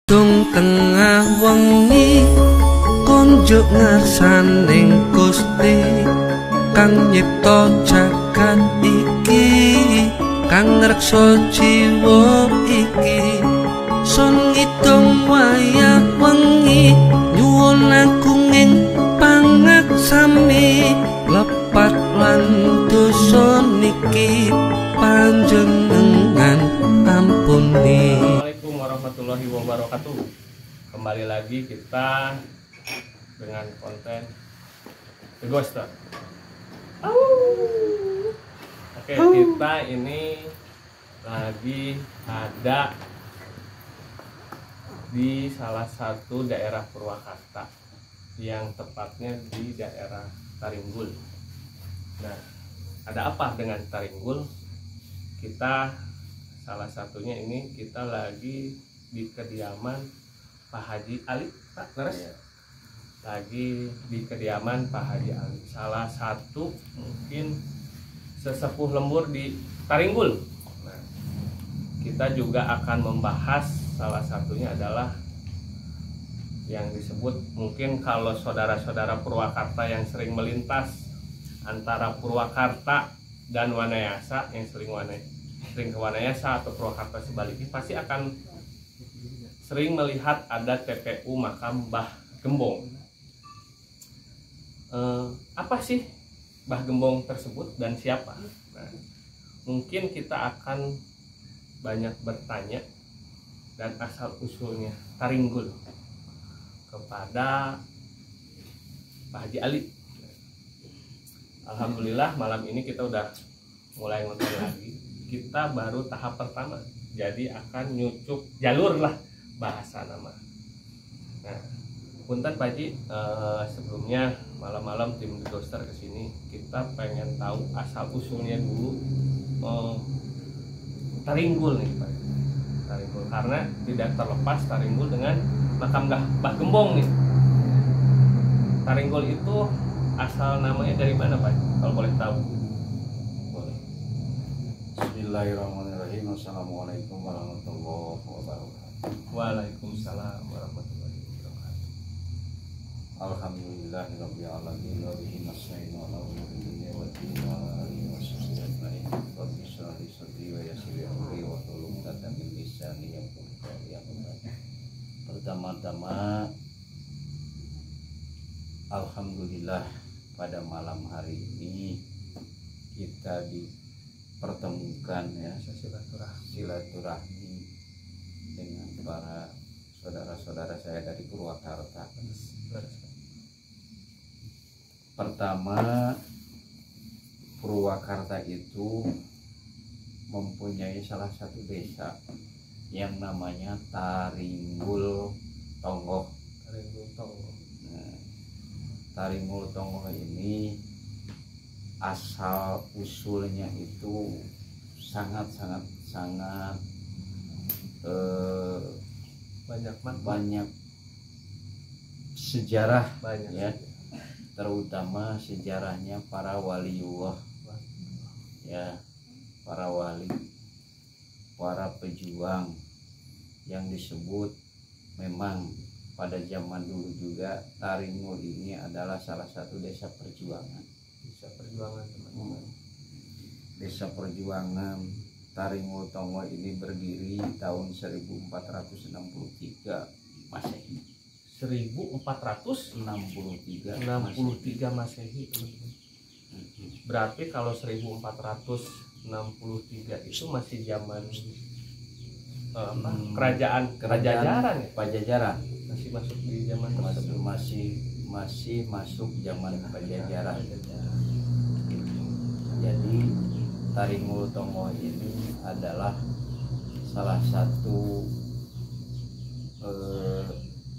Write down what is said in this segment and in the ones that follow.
Tung tengah wengi konjuk ngarsaning Gusti kang nyipta jagat iki, kang ngreksa jiwa iki. Sun ngidung wayah wengi nyuwun agunging pangaksami, lepat lan dosa niki panjenengan ampuni. Assalamualaikum warahmatullahi wabarakatuh. Kembali lagi kita dengan konten The Ghoster. Oke, kita ini lagi ada di salah satu daerah Purwakarta, yang tepatnya di daerah Taringgul. Nah, ada apa dengan Taringgul? Kita salah satunya ini kita lagi di kediaman Pak Haji Ali, Pak Leres. Lagi di kediaman Pak Haji Ali, salah satu mungkin sesepuh lembur di Taringgul. Nah, kita juga akan membahas salah satunya adalah yang disebut, mungkin kalau saudara-saudara Purwakarta yang sering melintas antara Purwakarta dan Wanayasa, yang sering ke Wanayasa atau Purwakarta sebaliknya, pasti akan sering melihat ada TPU makam Mbah Gembong. Apa sih Mbah Gembong tersebut dan siapa? Nah, mungkin kita akan banyak bertanya dan asal usulnya Taringgul kepada Pak Haji Ali. Alhamdulillah malam ini kita udah mulai nonton lagi. Kita baru tahap pertama, jadi akan nyucuk jalur lah bahasa nama. Nah, punten Pak Haji, sebelumnya malam-malam tim The Ghoster kesini, kita pengen tahu asal usulnya dulu Taringgul nih Pak. Taringgul, karena tidak terlepas Taringgul dengan makam Mbah Gembong nih. Taringgul itu asal namanya dari mana Pak, kalau boleh tahu? Boleh. Bismillahirrahmanirrahim. Assalamualaikum warahmatullahi wabarakatuh. Waalaikumsalam warahmatullahi wabarakatuh. Alhamdulillahirabbil alamin wa bihi nasta'inu ala umuri dunya waddin wa ala alihi washabbihi ajmain. Rabbi shrah li sadri wa yassir li amri wa hlul 'uqdatam min lisani yafqahu qawli. Pertama-tama alhamdulillah pada malam hari ini kita dipertemukan ya, silaturahmi dengan para saudara-saudara saya dari Purwakarta. Pertama, Purwakarta itu mempunyai salah satu desa yang namanya Taringgul Tonggoh. Taringgul Tonggoh ini asal usulnya itu sangat banyak sejarah, Banyak ya, terutama sejarahnya para waliullah ya, para wali, para pejuang yang disebut. Memang pada zaman dulu juga Taringgul ini adalah salah satu desa perjuangan. Desa perjuangan teman-teman. Desa perjuangan Taringgul Tonggoh ini berdiri tahun 1463 Masehi. 1463 Masehi teman-teman. Berarti kalau 1463 itu masih zaman kerajaan Pajajaran ya? Pajajaran. Masih masuk di zaman tersebut. Masih masuk zaman Pajajaran. Jadi Taringgul Tonggoh ini adalah salah satu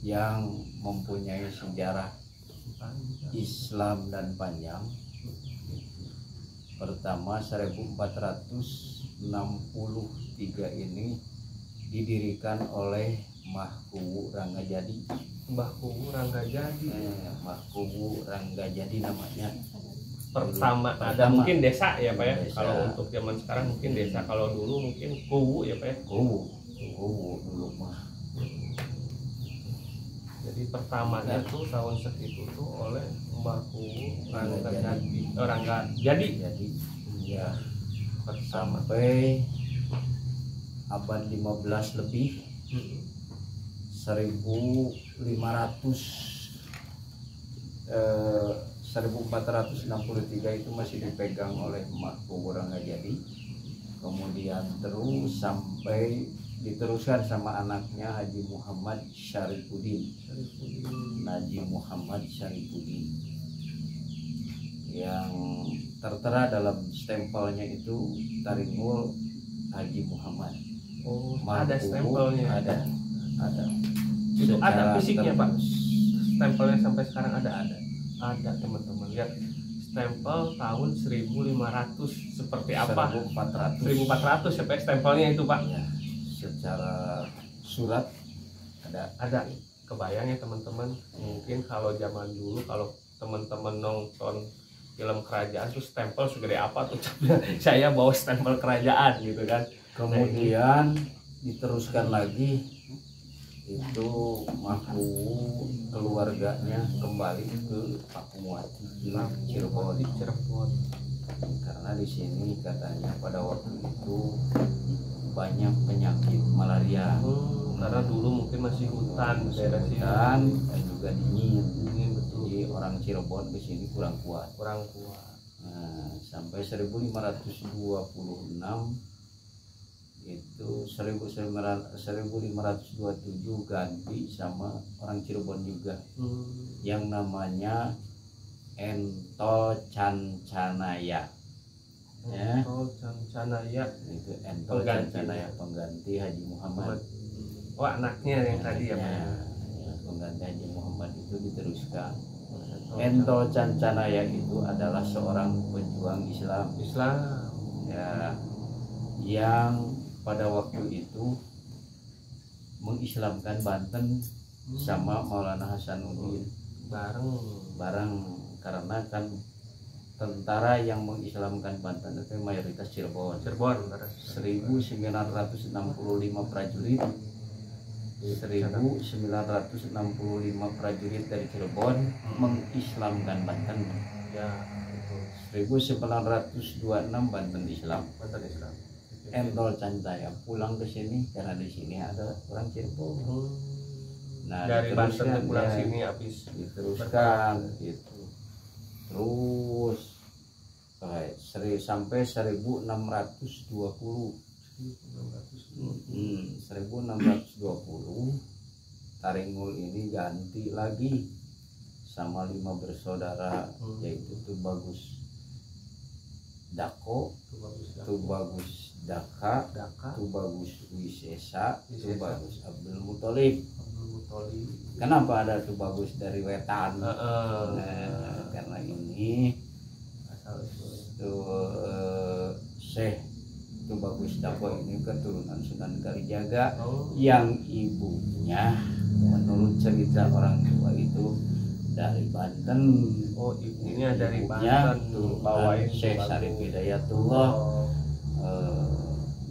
yang mempunyai sejarah Islam dan panjang. Pertama 1463 ini didirikan oleh Mbah Kuwu Ranggajadi. Mbah Kuwu Ranggajadi. Mbah Kuwu Ranggajadi namanya. Pertama ada mungkin desa ya Pak ya. Desa. Kalau untuk zaman sekarang mungkin desa, kalau dulu mungkin Kuwu ya Pak ya. Kuwu dulu mah. pertamanya tuh tahun segitu tuh oleh mbakku orang nggak jadi ya pertama. sampai abad 15 lebih 1463 itu masih dipegang oleh mbakku orang nggak jadi. Kemudian terus sampai diteruskan sama anaknya Haji Muhammad Syarifuddin. Haji Muhammad Syarifuddin yang tertera dalam stempelnya itu Taringul Haji Muhammad. Oh, ada stempelnya. Ada. Itu ada Secara fisiknya Pak. tertulis. Stempelnya sampai sekarang ada teman-teman lihat. Stempel tahun 1500 seperti apa? 1400 sampai stempelnya itu Pak. Ya, secara surat Ada. Kebayang ya teman-teman. Mungkin kalau zaman dulu kalau teman-teman nonton film kerajaan tuh stempel segede apa tuh. Saya bawa stempel kerajaan gitu kan. Kemudian diteruskan lagi itu Maku keluarganya kembali ke Pakuwati di Cirebon. Karena di sini katanya pada waktu itu banyak penyakit malaria. Karena dulu mungkin masih hutan daerah sini Dan juga dingin. betul. Jadi orang Cirebon ke sini kurang kuat. Nah, sampai 1526 itu 1527 ganti sama orang Cirebon juga yang namanya Entol Cancanaya. Entol Cancanaya Itu Entol Cancanaya pengganti Haji Muhammad. Oh, anaknya yang tadi ya Pak. Ya, pengganti Haji Muhammad itu diteruskan. Entol Cancanaya itu adalah seorang pejuang Islam ya, yang pada waktu itu mengislamkan Banten sama Maulana Hasanuddin bareng karena kan tentara yang mengislamkan Banten itu mayoritas Cirebon 1965 prajurit 1965 prajurit dari Cirebon mengislamkan Banten ya, itu 1926 Banten Islam. Entol Cancanaya pulang ke sini karena di sini ada orang Cirebon. Nah, dari Banten diteruskan, pulang ya, sini habis diteruskan gitu. Terus sampai 1620. 1620 Taringul ini ganti lagi sama 5 bersaudara yaitu Tubagus Dako, Tubagus Daka, Tubagus Wisesa, Tubagus Abdul Muthalib. Kenapa ada Tubagus dari Wetan? Nah, karena ini Syekh Tubagus Dako ini keturunan Sunan Kalijaga yang ibunya menurut cerita orang tua itu dari Banten. Oh, ibunya dari Ibunya Banten. bawain Syekh Syarif Hidayatullah,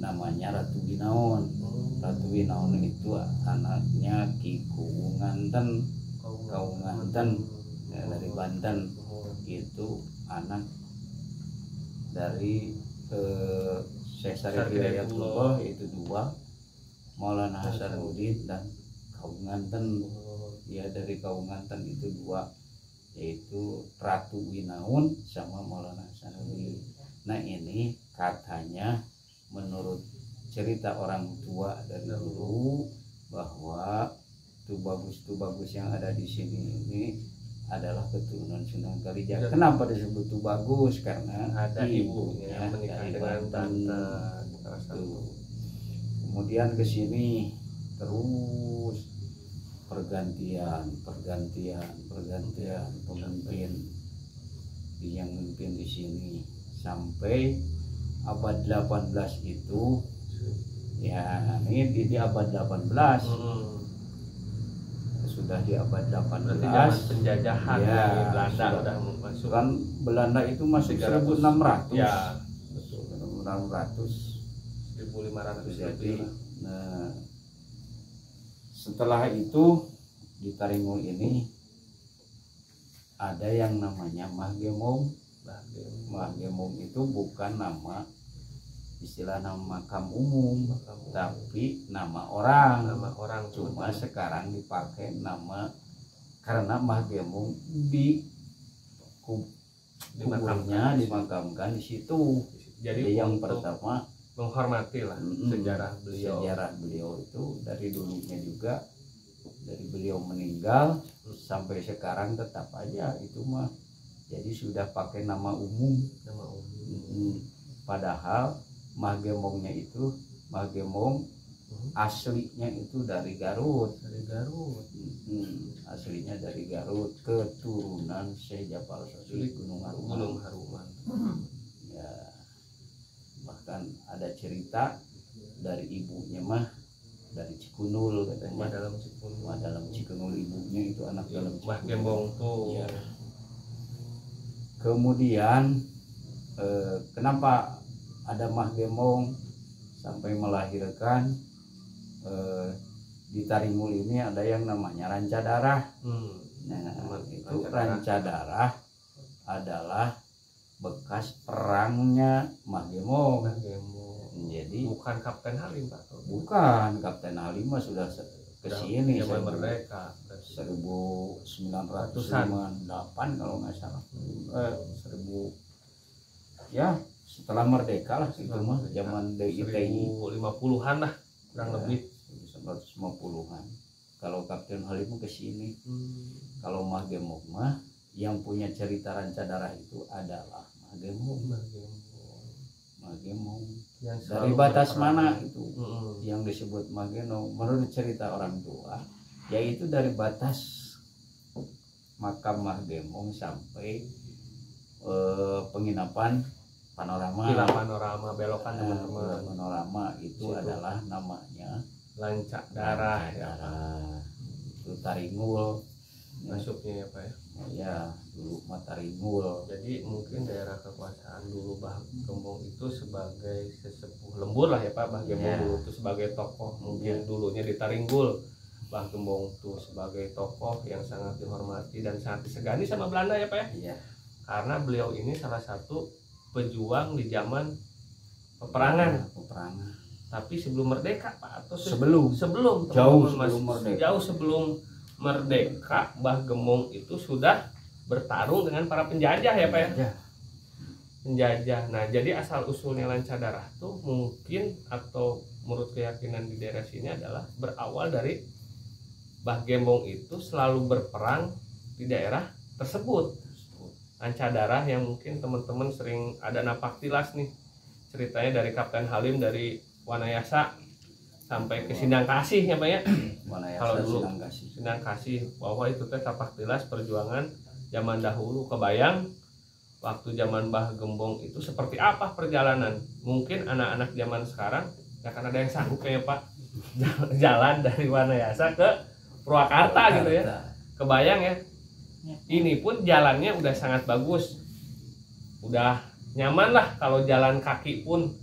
namanya Ratu Binaon. Ratu Binaon itu anaknya Ki Kuwunganten, ya, dari Banten. Itu anak dari Syekh Syarif Hidayatullah, itu 2, Maulana Hasanuddin dan Kaunganten. Ya, dari Kaunganten itu 2, yaitu Ratu Binaon sama Maulana Hasanuddin. Nah, ini katanya menurut cerita orang tua dari dulu bahwa Tubagus yang ada di sini ini adalah keturunan Sunan Kalijaga. Kenapa disebut Tubagus? Karena ada ibunya yang menikah dari dengan tante. Kemudian ke sini terus pergantian pemimpin yang memimpin di sini sampai abad 18 itu ya, ini di abad 18 sudah di abad 18 penjajahan ya, Belanda sudah masuk kan. Belanda itu masuk 1600 ya, betul. 1500 lebih jadi. lah. Nah, setelah itu di Taringul ini ada yang namanya Mahgemong. Mahgemong itu bukan nama istilah nama makam umum, tapi nama orang. Cuma sekarang dipakai nama karena Mahgemong di kuburnya dimakamkan di situ. Jadi yang pertama menghormati lah sejarah beliau. Sejarah beliau itu dari dulunya juga, dari beliau meninggal sampai sekarang tetap aja itu mah. Jadi sudah pakai nama umum. Padahal Mahgemongnya itu Mahgemong aslinya itu dari Garut. Aslinya dari Garut, keturunan Syekh Japar Sasili Gunung Haruman. Ya, bahkan ada cerita dari ibunya mah dari Cikunul katanya. Dalam Cikunul ibunya itu anak dalam Mahgemong tuh. Ya. Kemudian kenapa ada Mahgemong sampai melahirkan di Taringul ini ada yang namanya ranca darah. Nah, itu ranca darah adalah bekas perangnya Mahgemong. Jadi bukan Kapten Halim, Pak. Bukan, Kapten Halim mah sudah kesini zaman merdeka 1998 kalau nggak salah. 1000 ya setelah merdeka lah itu mah zaman DITI 50-an lah kurang lebih 150-an. Kalau Kapten Halim kesini. Kalau Mahgemong mah yang punya cerita ranca darah itu adalah Mahgemong. Dari batas mana itu yang disebut Mahgemong menurut cerita orang tua, yaitu dari batas makam Mahgemong sampai penginapan Panorama. Belokan teman-teman. Panorama itu adalah namanya Lanca Darah. Itu Taringul Masuknya ya Pak ya. Ya dulu Taringul. Jadi mungkin daerah kekuasaan dulu Mahgemong itu sebagai sesepuh lembur lah ya Pak. Mahgemong dulu itu sebagai tokoh. Mungkin dulunya di Taringul Mahgemong itu sebagai tokoh yang sangat dihormati dan sangat disegani sama Belanda ya Pak ya. Iya. Karena beliau ini salah satu pejuang di zaman peperangan. Tapi sebelum merdeka Pak atau sebelum jauh sebelum merdeka Mahgemong itu sudah bertarung dengan para penjajah ya Pak ya. Penjajah. Nah, jadi asal usulnya Lanca Darah tuh mungkin atau menurut keyakinan di daerah sini adalah berawal dari Mahgemong itu selalu berperang di daerah tersebut. Lanca Darah yang mungkin teman-teman sering ada napak tilas nih ceritanya dari Kapten Halim dari Wanayasa sampai ke Sindang Kasih ya Pak ya. Kalau dulu Sindang Kasih bahwa itu teh napak tilas perjuangan zaman dahulu. Kebayang waktu zaman Mahgemong itu seperti apa perjalanan. Mungkin anak-anak zaman sekarang ya kan ada yang sanggup ya Pak jalan dari Wanayasa ke Purwakarta gitu ya. Kebayang ya. Ini pun jalannya udah sangat bagus, udah nyaman lah kalau jalan kaki pun.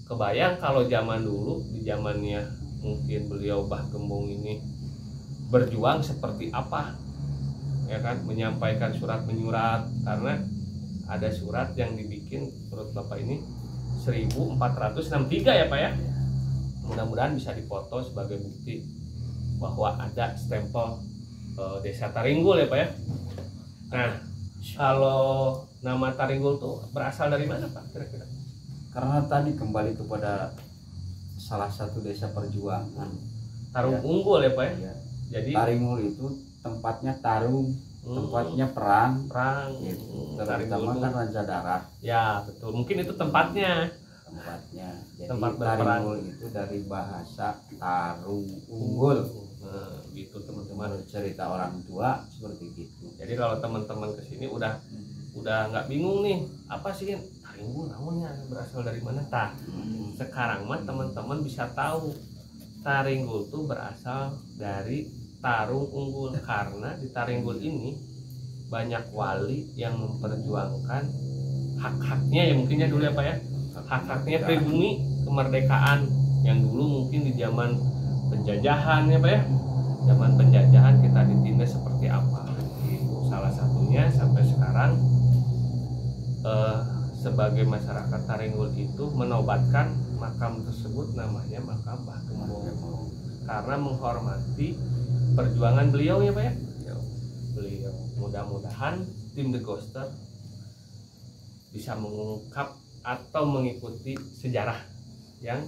Kebayang kalau zaman dulu di zamannya mungkin beliau Mahgemong ini berjuang seperti apa ya kan, menyampaikan surat menyurat, karena ada surat yang dibikin menurut Bapak ini 1463 ya Pak ya. Mudah-mudahan bisa dipoto sebagai bukti bahwa ada stempel Desa Taringgul ya Pak ya. Nah, kalau nama Taringgul tuh berasal dari mana Pak kira-kira? Karena tadi kembali kepada salah satu desa perjuangan Tarung Unggul ya Pak ya. Ya. Jadi Taringul itu tempatnya tarung, tempatnya perang. Gitu. Terutama kan ranca darah. Ya betul. Mungkin itu tempatnya. Jadi tempat Taringul itu dari bahasa tarung unggul. Nah, gitu teman-teman. Cerita orang tua seperti gitu. Jadi kalau teman-teman kesini udah nggak bingung nih apa sih Taringgul namanya berasal dari mana tah? Sekarang mah teman-teman bisa tahu Taringgul tuh berasal dari tarung unggul, karena di Taringgul ini banyak wali yang memperjuangkan hak-haknya ya mungkinnya dulu ya Pak ya, hak-haknya pribumi kemerdekaan yang dulu mungkin di zaman penjajahan ya Pak ya, zaman penjajahan kita ditindas seperti apa. Itu salah satunya sampai sekarang sebagai masyarakat Taringgul itu menobatkan makam tersebut namanya makam Mbah Gembong karena menghormati perjuangan beliau ya Pak ya. Beliau mudah-mudahan tim The Ghoster bisa mengungkap atau mengikuti sejarah yang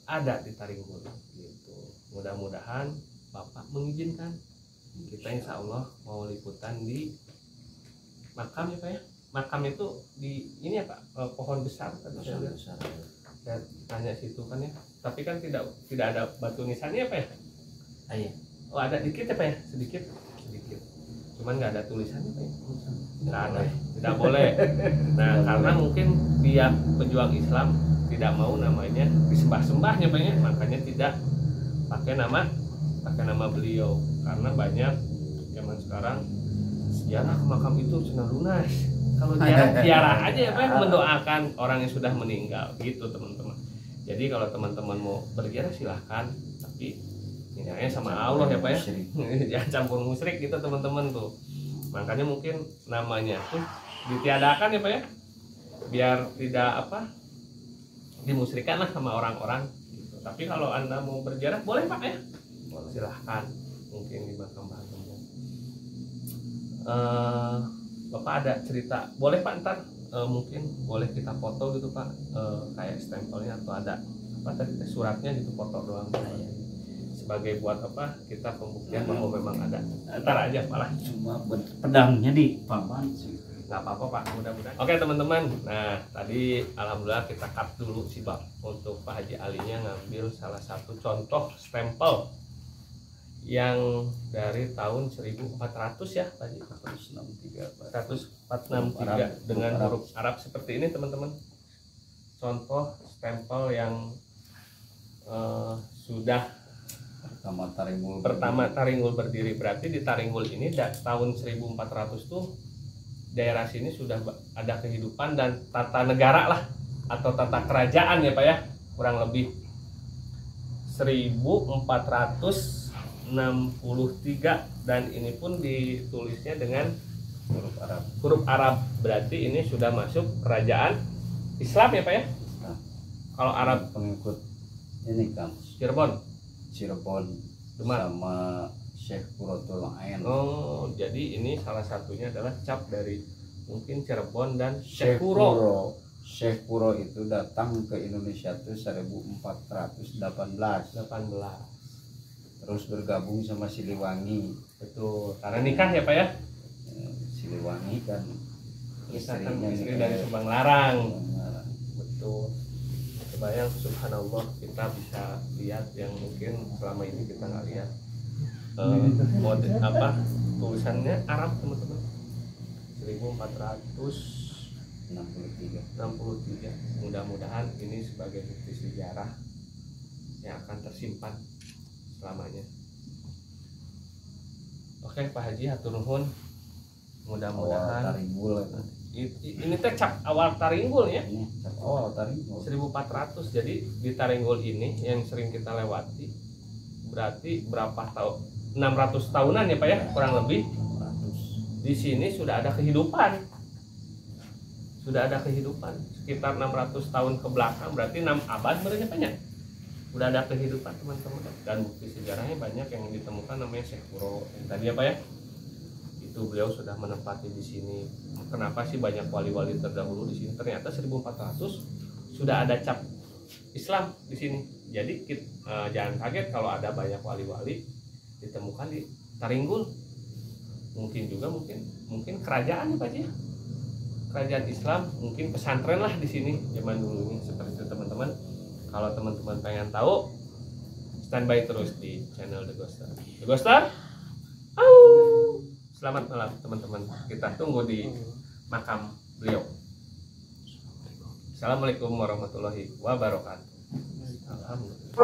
ada di Taringgul gitu. Mudah-mudahan Bapak mengizinkan kita insya Allah mau liputan di makam ya Pak ya. Makam itu di ini ya Pak, pohon besar tadi saya lihat. Saya tanya situ kan ya. Tapi kan tidak ada batu nisannya ya Pak ya? Iya. Oh ada dikit ya Pak ya? Sedikit. Cuman nggak ada tulisannya Pak ya? Nggak ada. Tidak boleh. Nah karena mungkin dia pejuang Islam tidak mau namanya disembah-sembahnya Pak ya. Makanya tidak pakai nama beliau. Karena banyak zaman sekarang sejarah makam itu sudah lunas. Kalau ziarah aja ya Pak, mendoakan orang yang sudah meninggal gitu teman-teman. Jadi kalau teman-teman mau berziarah silahkan, tapi ini sama Allah ya Pak ya. Jangan campur musyrik gitu teman-teman tuh. Makanya mungkin namanya tuh ditiadakan ya Pak ya. Biar tidak dimusyrikan lah sama orang-orang gitu. Tapi kalau Anda mau berziarah boleh Pak ya. Silahkan mungkin di makam Mbah Gembong. Bapak ada cerita, boleh Pak ntar mungkin boleh kita foto gitu Pak, kayak stempelnya atau ada apa tadi suratnya gitu, foto doang sebagai buat apa kita pembuktian bahwa memang ada. Ntar aja malah Cuma pedangnya di papan sih. nggak apa-apa Pak, mudah-mudahan. Oke teman-teman, nah tadi alhamdulillah kita cut dulu sih Pak untuk Pak Haji Alinya ngambil salah satu contoh stempel yang dari tahun 1400 ya Pak Haji. 1463 dengan huruf Arab seperti ini teman-teman. Contoh stempel yang sudah pertama Taringgul berdiri. Berarti di Taringgul ini tahun 1400 tuh daerah sini sudah ada kehidupan dan tata negara lah atau tata kerajaan ya Pak ya, kurang lebih 1463 dan ini pun ditulisnya dengan huruf Arab. Berarti ini sudah masuk kerajaan Islam ya Pak ya. Kalau Arab pengikut ini kan Cirebon, Demak sama Syekh Quratul Ain. Oh, jadi ini salah satunya adalah cap dari mungkin Cirebon dan Syekh Quro. Syekh Quro itu datang ke Indonesia itu 1418. Terus bergabung sama Siliwangi. Betul. Karena nikah ya Pak ya. Siliwangi kan istrinya istri dari Subang Larang. Betul. Kebayang subhanallah kita bisa lihat yang mungkin selama ini kita nggak lihat. Model tulisannya Arab teman-teman. 1463. Mudah-mudahan ini sebagai bukti sejarah yang akan tersimpan selamanya. Oke Pak Haji hatur nuhun. Mudah-mudahan ini teh cap awal Taringgul ya. Cap awal Taringgul 1400. Jadi di Taringgul ini yang sering kita lewati berarti berapa tahun? 600 tahunan ya Pak ya, kurang lebih. Di sini sudah ada kehidupan. Sekitar 600 tahun ke belakang, berarti 6 abad berarti banyak. Udah ada kehidupan teman-teman, dan bukti sejarahnya banyak yang ditemukan namanya Syekh Quro tadi ya Pak ya. Itu beliau sudah menempati di sini. Kenapa sih banyak wali-wali terdahulu di sini? Ternyata 1400 sudah ada cap Islam di sini. Jadi jangan kaget kalau ada banyak wali-wali ditemukan di Taringgul. Mungkin juga mungkin kerajaan ya Pak ya. Kerajaan Islam, mungkin pesantren lah di sini zaman dulu ini, seperti itu teman-teman. Kalau teman-teman pengen tahu, standby terus di channel The Ghoster. The Ghoster, selamat malam teman-teman. Kita tunggu di makam beliau. Assalamualaikum warahmatullahi wabarakatuh. Alhamdulillah.